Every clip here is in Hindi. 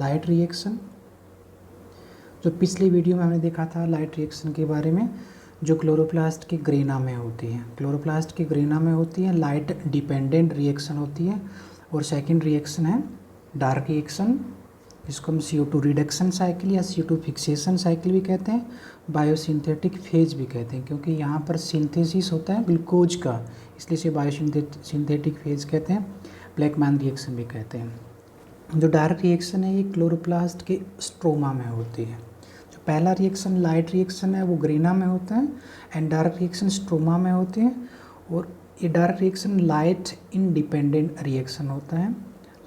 Light reaction. जो पिछली वीडियो में हमने देखा था लाइट रिएक्शन के बारे में, जो क्लोरोप्लास्ट की ग्रेना में होती है। क्लोरोप्लास्ट की ग्रेना में होती है लाइट डिपेंडेंट रिएक्शन होती है। और सेकंड रिएक्शन है डार्क रिएक्शन, जिसको हम CO2 रिडक्शन साइकिल या CO2 फिक्सेशन साइकिल भी कहते हैं, बायोसिंथेटिक फेज भी कहते हैं, क्योंकि यहाँ पर सिंथेसिस होता है ग्लूकोज का, इसलिए इसे बायोसिंथेटिक फेज कहते हैं। ब्लैकमैन रिएक्शन भी कहते हैं। जो डार्क रिएक्शन है ये क्लोरोप्लास्ट के स्ट्रोमा में होती है। जो पहला रिएक्शन लाइट रिएक्शन है वो ग्रेना में होता है एंड डार्क रिएक्शन स्ट्रोमा में होते हैं। और ये dark reaction light independent reaction होता है।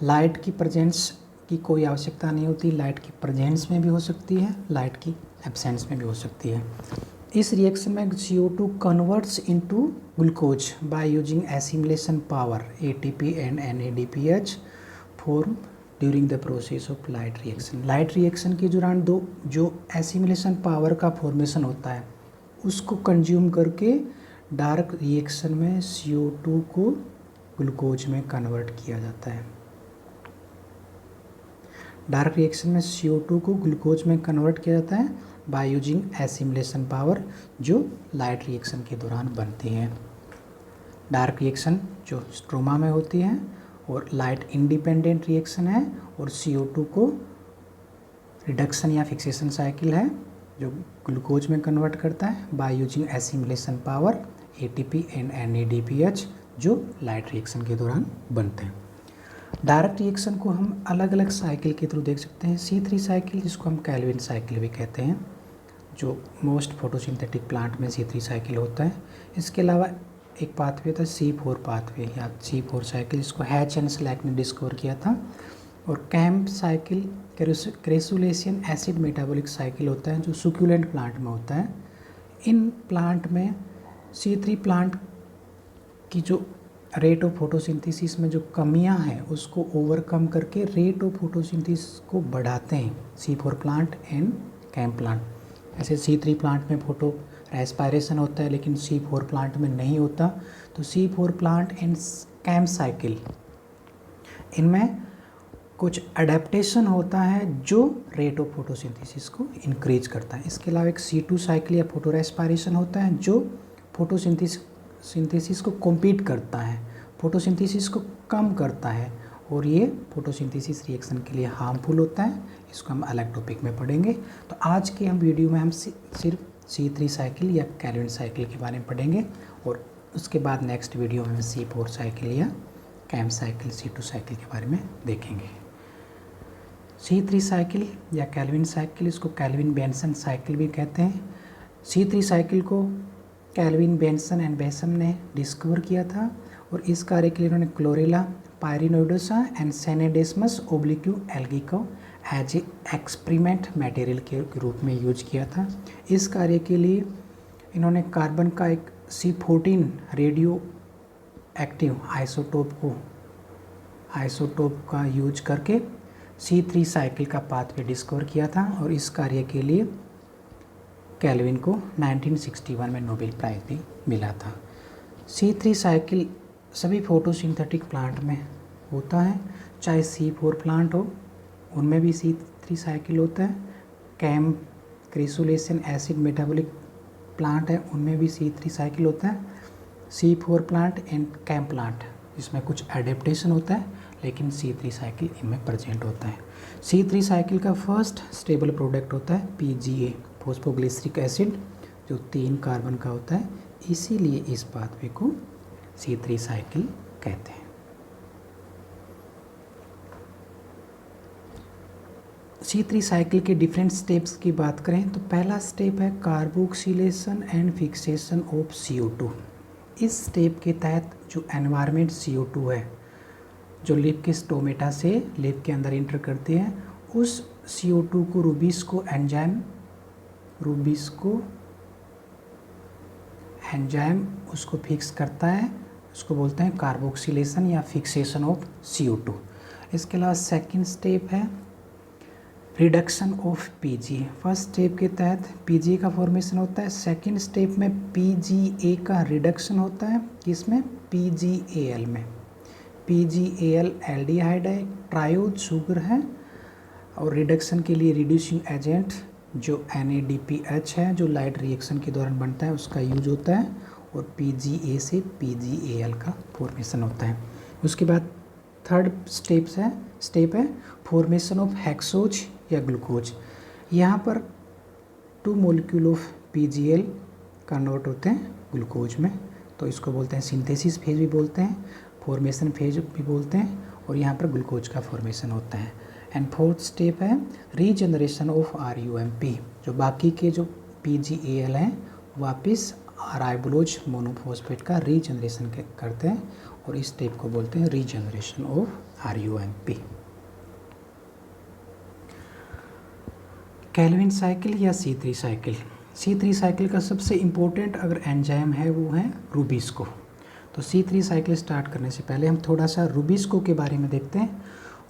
लाइट की प्रेजेंस की कोई आवश्यकता नहीं होती, लाइट की प्रेजेंस में भी हो सकती है, लाइट की एब्सेंस में भी हो सकती है। इस रिएक्शन में CO2 converts into glucose by using assimilation power ATP and NADPH form during the process of light reaction. Light reaction के दौरान जो एसिमिलेशन पावर का फॉर्मेशन होता है उसको कंज्यूम करके डार्क रिएक्शन में CO2 को ग्लूकोज में कन्वर्ट किया जाता है। डार्क रिएक्शन में CO2 को ग्लूकोज में कन्वर्ट किया जाता है बाय यूजिंग एसिमिलेशन पावर, जो लाइट रिएक्शन के दौरान बनती है। डार्क रिएक्शन जो स्ट्रोमा में होती है और लाइट इंडिपेंडेंट रिएक्शन है, और CO2 को रिडक्शन या फिक्सेशन साइकिल है जो ग्लूकोज में कन्वर्ट करता है by using assimilation power ATP and NADPH, जो लाइट रिएक्शन के दौरान बनते हैं। डायरेक्ट रिएक्शन को हम अलग अलग साइकिल के थ्रू देख सकते हैं। C3 साइकिल, जिसको हम कैल्विन साइकिल भी कहते हैं, जो मोस्ट फोटोसिंथेटिक प्लांट में C3 साइकिल होता है। इसके अलावा एक पाथवे था C4 पाथवे या C4 साइकिल, जिसको हैच एंड स्लैक ने डिस्कवर किया था। और कैम्प cycle crassulacean acid metabolic cycle होता है, जो सुक्यूलेंट प्लांट में होता है। इन प्लांट में C3 प्लांट की जो रेट ऑफ फोटोसिंथेसिस में जो कमियां हैं उसको ओवरकम करके रेट ऑफ फोटोसिंथेसिस को बढ़ाते हैं C4 plant and camp plant. ऐसे C3 प्लांट में फोटो रेस्पायरेशन होता है लेकिन C4 प्लांट में नहीं होता। तो C4 plant and camp cycle, इनमें कुछ अडेप्टेशन होता है जो रेट ऑफ फोटोसिंथेसिस को इंक्रीज करता है। इसके अलावा एक C2 साइकिल या फोटो रेस्पायरेशन होता है जो फोटोसिंथेसिस को कॉम्पीट करता है, फोटोसिंथेसिस को कम करता है, और ये फोटोसिंथेसिस रिएक्शन के लिए हार्मफुल होता है। इसको हम अलग टॉपिक में पढ़ेंगे। तो आज के हम वीडियो में हम सिर्फ C3 साइकिल या कैल्विन साइकिल के बारे में पढ़ेंगे, और उसके बाद नेक्स्ट वीडियो में हम C4 साइकिल या कैम्प साइकिल C2 साइकिल के बारे में देखेंगे। C3 साइकिल या कैल्विन साइकिल, इसको कैल्विन बेंसन साइकिल भी कहते हैं। C3 साइकिल को कैल्विन बेंसन एंड बेसम ने डिस्कवर किया था, और इस कार्य के लिए इन्होंने क्लोरेला पायरिनोइडोसा एंड सेनेडेस्मस ओब्लिक्यू एल्गी को एज ए एक्सपेरिमेंट मटेरियल के रूप में यूज किया था। इस कार्य के लिए इन्होंने कार्बन का एक C14 रेडियो एक्टिव आइसोटोप का यूज करके C3 साइकिल का पाथवे डिस्कवर किया था, और इस कार्य के लिए कैल्विन को 1961 में नोबेल प्राइज़ भी मिला था। C3 साइकिल सभी फोटोसिंथेटिक प्लांट में होता है, चाहे C4 प्लांट हो उनमें भी C3 साइकिल होता है। कैम्प क्रेसुलेशन एसिड मेटाबॉलिक प्लांट है उनमें भी C3 साइकिल होता है। C4 plant and camp plant जिसमें कुछ एडेप्टेशन होता है, लेकिन C3 साइकिल इनमें प्रेजेंट होता है। C3 साइकिल का फर्स्ट स्टेबल प्रोडक्ट होता है PGA, फॉस्फोग्लिसरिक एसिड, जो 3 कार्बन का होता है, इसीलिए इस पाथवे को C3 साइकिल कहते हैं। C3 साइकिल के डिफरेंट स्टेप्स की बात करें तो पहला स्टेप है carboxylation and fixation of CO2। इस स्टेप के तहत जो एनवायरनमेंट CO2 है, जो लिप के स्टोमेटा से लिप के अंदर इंटर करती है, उस CO2 को रूबिस्को एंजाइम उसको फिक्स करता है, उसको बोलते हैं कार्बोक्सिलेशन या फिक्सेशन ऑफ CO2। इसके अलावा सेकंड स्टेप है reduction of PGA। First step के तहत PGA का फॉर्मेशन होता है, सेकंड स्टेप में PGA का रिडक्शन होता है, किसमें? PGAL में। PGAL एल्डिहाइड है, ट्रायोज शुगर है, और रिडक्शन के लिए रिड्यूसिंग एजेंट जो NADPH है जो लाइट रिएक्शन के दौरान बनता है उसका यूज होता है, और PGA से PGAl का फॉर्मेशन होता है। उसके बाद थर्ड स्टेप है फॉर्मेशन ऑफ हेक्सोज या ग्लूकोज। यहाँ पर 2 मॉलिक्यूल ऑफ PGL कन्वर्ट होते हैं ग्लूकोज में, तो इसको बोलते हैं सिंथेसिस फेज भी बोलते हैं, फॉर्मेशन फेज भी बोलते हैं, और यहाँ पर ग्लूकोज का फॉर्मेशन होता है। एंड फोर्थ स्टेप है रीजनरेशन ऑफ RUMP, जो बाकी के जो PGAl हैं वापस राइबोलोज मोनोफॉस्फेट का रीजनरेशन करते हैं, और इस स्टेप को बोलते हैं regeneration of RUMP। Calvin cycle या C3 साइकिल। C3 साइकिल का सबसे इम्पोर्टेंट अगर एंजाइम है वो है रूबिस्को। तो C3 साइकिल स्टार्ट करने से पहले हम थोड़ा सा रूबिस्को के बारे में देखते हैं।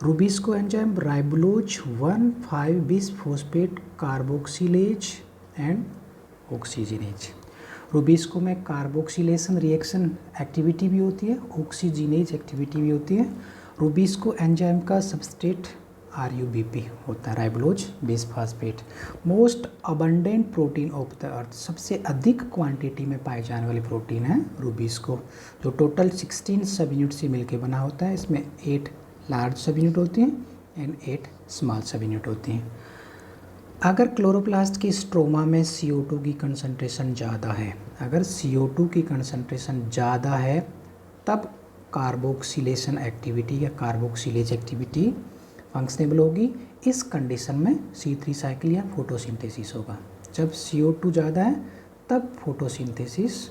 रूबिस्को एंजाइम राइबोलोज 1,5-बिसफॉस्फेट कार्बोक्सिलेज एंड ऑक्सीजनेज। रूबिस्को में कार्बोक्सिलेशन रिएक्शन एक्टिविटी भी होती है, ऑक्सीजनेज एक्टिविटी भी होती है। रूबिस्को एंजाइम का सबस्ट्रेट RUBP होता है, ribulose bisphosphate. Most abundant protein of the earth, सबसे अधिक क्वांटिटी में पाए जाने वाली प्रोटीन है रूबिस्को, जो टोटल 16 सब यूनिट से मिलकर बना होता है। इसमें 8 लार्ज सब यूनिट होती हैं एंड 8 स्मॉल सब यूनिट होती हैं। अगर क्लोरोप्लास्ट की स्ट्रोमा में CO2 की कंसंट्रेशन ज़्यादा है, अगर CO2 की कंसंट्रेशन ज़्यादा है तब कार्बोक्सिलेशन एक्टिविटी या कार्बोक्सिलेज एक्टिविटी फंक्शनेबल होगी। इस कंडीशन में C3 साइकिल या फोटोसिंथेसिस होगा। जब CO2 ज़्यादा है तब फोटोसिंथेसिस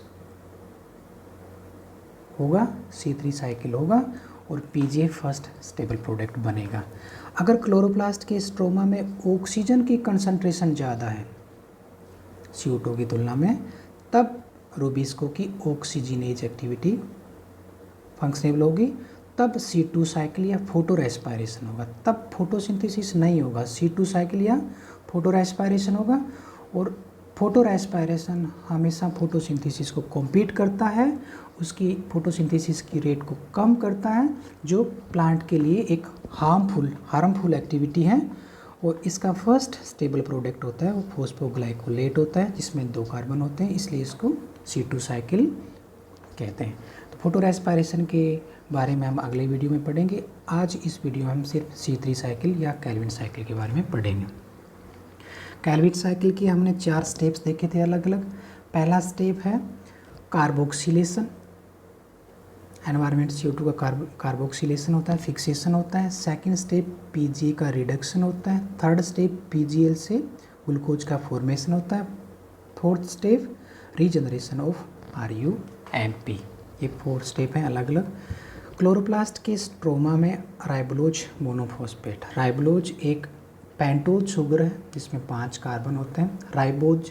होगा, C3 साइकिल होगा, और PGA फर्स्ट स्टेबल प्रोडक्ट बनेगा। अगर क्लोरोप्लास्ट के स्ट्रोमा में ऑक्सीजन की कंसंट्रेशन ज़्यादा है CO2 की तुलना में, तब रूबिस्को की ऑक्सीजनेज एक्टिविटी फंक्शनेबल होगी। तब C2 साइकिल या फोटो रेस्पायरेशन होगा, तब फोटोसिंथेसिस नहीं होगा, C2 साइकिल या फोटो रेस्पायरेशन होगा। और फोटो रेस्पायरेशन हमेशा फोटोसिंथेसिस को कॉम्पीट करता है, उसकी फोटोसिंथेसिस की रेट को कम करता है, जो प्लांट के लिए एक हार्मफुल एक्टिविटी है। और इसका फर्स्ट स्टेबल प्रोडक्ट होता है वो फॉस्फोग्लाइकोलेट होता है, जिसमें 2 कार्बन होते हैं, इसलिए इसको C2 साइकिल कहते हैं। तो फोटो रेस्पायरेशन के बारे में हम अगले वीडियो में पढ़ेंगे। आज इस वीडियो में हम सिर्फ C3 साइकिल या कैल्विन साइकिल के बारे में पढ़ेंगे। कैल्विन साइकिल की हमने 4 स्टेप्स देखे थे अलग अलग। पहला स्टेप है कार्बोक्सिलेशन, एनवायरनमेंट CO2 का कार्बोक्सिलेशन होता है, फिक्सेशन होता है। सेकंड स्टेप PGA का रिडक्शन होता है। थर्ड स्टेप PGL से ग्लूकोज का फॉर्मेशन होता है। Fourth step regeneration of RUMP। ये 4 स्टेप हैं अलग अलग। क्लोरोप्लास्ट के स्ट्रोमा में राइबोलोज मोनोफॉस्फेट, राइबोलोज एक पेंटोज शुगर है जिसमें 5 कार्बन होते हैं, राइबोज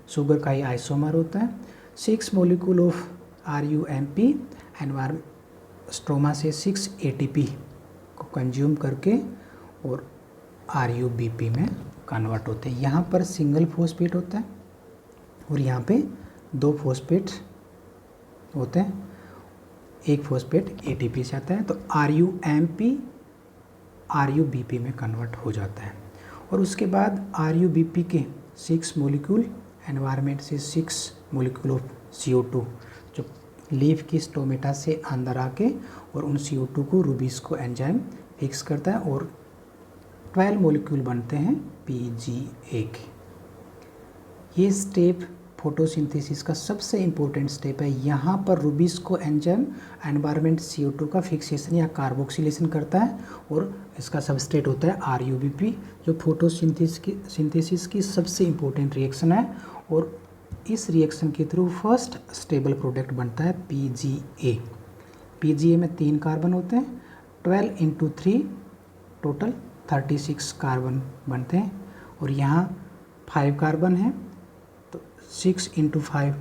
शुगर का ही आइसोमर होता है। 6 मॉलिक्यूल ऑफ RUMP स्ट्रोमा से 6 ATP को कंज्यूम करके और RUBP में कन्वर्ट होते हैं। यहाँ पर सिंगल फॉस्फेट होता है और यहाँ पे 2 फॉस्फेट होते हैं, एक फॉस्फेट ATP से आता है, तो RUMP RUBP में कन्वर्ट हो जाता है। और उसके बाद RUBP के 6 मॉलिक्यूल एनवायरनमेंट से 6 मॉलिक्यूल ऑफ CO2 जो लीफ की स्टोमेटा से अंदर आके और उन CO2 को रूबिस्को एंजाइम फिक्स करता है और 12 मॉलिक्यूल बनते हैं PGA के। ये स्टेप फोटोसिंथेसिस का सबसे इम्पोर्टेंट स्टेप है। यहाँ पर रूबिस्को एंजाइम एनवायरनमेंट CO2 का फिक्सेशन या कार्बोक्सिलेशन करता है और इसका सबस्ट्रेट होता है RUBP, जो फोटोसिंथेसिस की सबसे इम्पोर्टेंट रिएक्शन है। और इस रिएक्शन के थ्रू फर्स्ट स्टेबल प्रोडक्ट बनता है PGA। PGA में 3 कार्बन होते हैं, 12 × 3 टोटल 36 कार्बन बनते हैं, और यहाँ 5 कार्बन है तो 6 × 5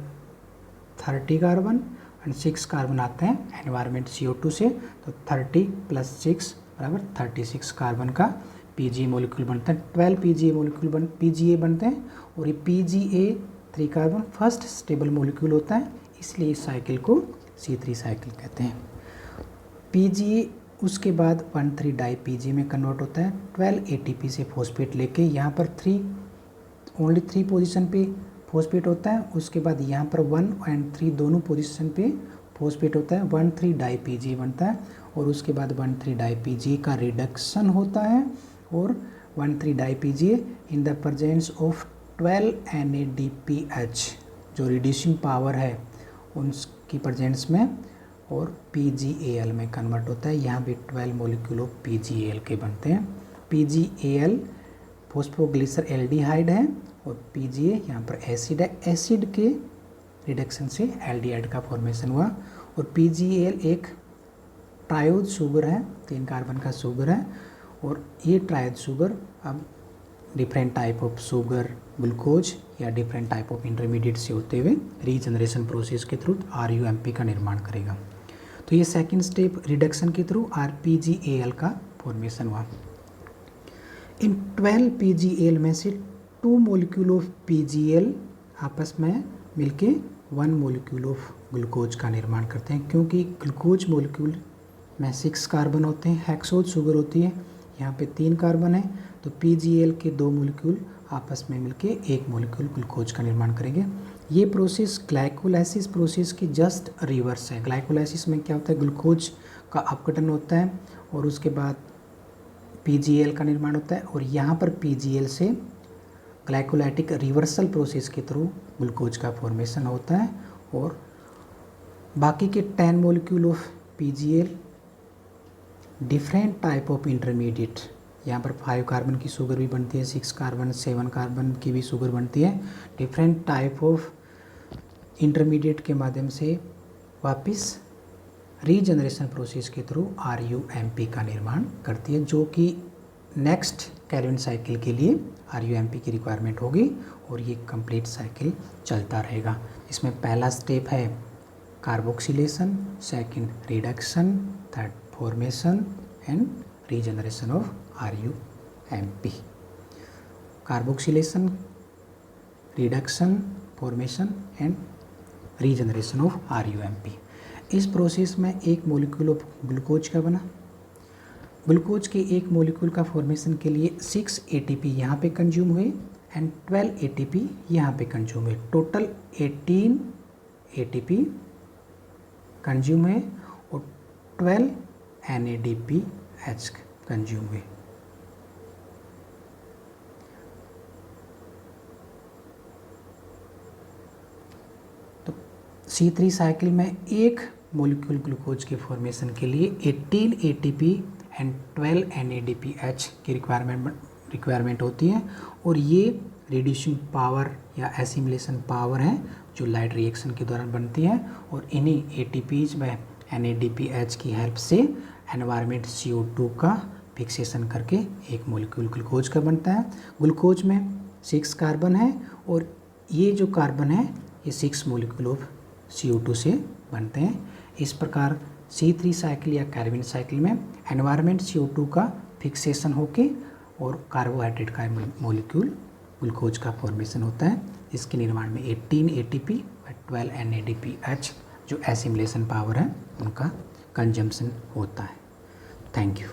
30 कार्बन एंड 6 कार्बन आते हैं एनवायरनमेंट CO2 से, तो 30 + 6 बराबर 36 कार्बन का PGA मॉलिक्यूल बनता है। 12 PGA बनते हैं और ये PGA 3 carbon first stable molecule होता है, इसलिए इस साइकिल को C3 साइकिल कहते हैं। PGA उसके बाद 1,3 डाई पीजी में कन्वर्ट होता है 12 एटीपी से फॉस्फेट लेके, यहाँ पर ओनली 3 पोजीशन पे फॉस्फेट होता है। उसके बाद यहाँ पर 1 और 3 दोनों पोजीशन पे फॉस्फेट होता है, 1,3 डाई पीजी बनता है। और उसके बाद 1,3 डाई पीजी का रिडक्शन होता है और 1,3 di PG in the presence of 12 NADPH जो रिड्यूसिंग पावर है उनकी प्रेजेंस में, और PgAl में कन्वर्ट होता है। यहाँ भी 12 मॉलिक्यूल ऑफ PgAl के बनते हैं। PgAl फॉस्फोग्लिसर एल्डिहाइड है और PGA यहाँ पर एसिड है। एसिड के रिडक्शन से एल्डिहाइड का फॉर्मेशन हुआ। और PgAl एक ट्रायोड शुगर है, 3 कार्बन का शुगर है। और ये ट्रायोड शुगर अब different type of sugar glucose या डिफरेंट टाइप ऑफ इंटरमीडिएट से होते हुए रीजनरेशन प्रोसेस के थ्रू RUMP का निर्माण करेगा। तो ये सेकंड स्टेप रिडक्शन के थ्रू PgAl का फॉर्मेशन हुआ। इन 12 PgAl में से 2 मॉलिक्यूल ऑफ PgAl आपस में मिलके 1 मॉलिक्यूल ऑफ ग्लूकोज का निर्माण करते हैं, क्योंकि ग्लूकोज मॉलिक्यूल में 6 कार्बन होते हैं, हेक्सोज शुगर होती है, यहाँ पे 3 कार्बन है। तो PgAl के 2 मॉलिक्यूल आपस में मिलके 1 मॉलिक्यूल ग्लूकोज का निर्माण करेंगे। ये प्रोसेस ग्लाइकोलाइसिस प्रोसेस की जस्ट रिवर्स है। ग्लाइकोलाइसिस में क्या होता है, ग्लूकोज का अपघटन होता है और उसके बाद PgAl का निर्माण होता है। और यहाँ पर PgAl से ग्लाइकोलाइटिक रिवर्सल प्रोसेस के थ्रू ग्लूकोज का फॉर्मेशन होता है। और बाकी के 10 molecule of PgAl different type of intermediate, यहाँ पर 5 कार्बन की शुगर भी बनती है, 6 कार्बन 7 कार्बन की भी शुगर बनती है। डिफरेंट टाइप ऑफ इंटरमीडिएट के माध्यम से वापस रीजनरेशन प्रोसेस के थ्रू RUMP का निर्माण करती है, जो कि नेक्स्ट कैल्विन साइकिल के लिए RUMP की रिक्वायरमेंट होगी और ये कंप्लीट साइकिल चलता रहेगा। इसमें पहला स्टेप है carboxylation, second reduction, third formation and regeneration of RUMP। Carboxylation, reduction, formation and regeneration of RUMP। इस प्रोसेस में एक मॉलिक्यूल ऑफ ग्लूकोज का बना। ग्लूकोज के एक मॉलिक्यूल का फॉर्मेशन के लिए 6 ATP यहाँ पे कंज्यूम हुए एंड 12 ATP यहाँ पे कंज्यूम हुए। टोटल 18 ATP कंज्यूम हुए और 12 NADPH कंज्यूम हुए। तो C3 साइकिल में एक मॉलिक्यूल ग्लूकोज के फॉर्मेशन के लिए 18 ATP एंड 12 NADPH की रिक्वायरमेंट होती है। और ये रिड्यूसिंग पावर या एसिमिलेशन पावर है जो लाइट रिएक्शन के दौरान बनती है। और इन्हीं ATPs में NADPH की हेल्प से एनवायरनमेंट CO2 का फिक्सेशन करके एक मॉलिक्यूल ग्लूकोज का बनता है। ग्लूकोज में 6 कार्बन है और ये जो कार्बन है ये 6 मॉलिक्यूल ऑफ CO2 से बनते हैं। इस प्रकार C3 साइकिल या कैल्विन साइकिल में एनवायरनमेंट CO2 का फिक्सेशन होके और कार्बोहाइड्रेट का मॉलिक्यूल ग्लूकोज का फॉर्मेशन होता है। इसके निर्माण में 18 ATP और 12 NADPH जो एसिमिलेशन पावर है उनका कंजम्पशन होता है। Thank you.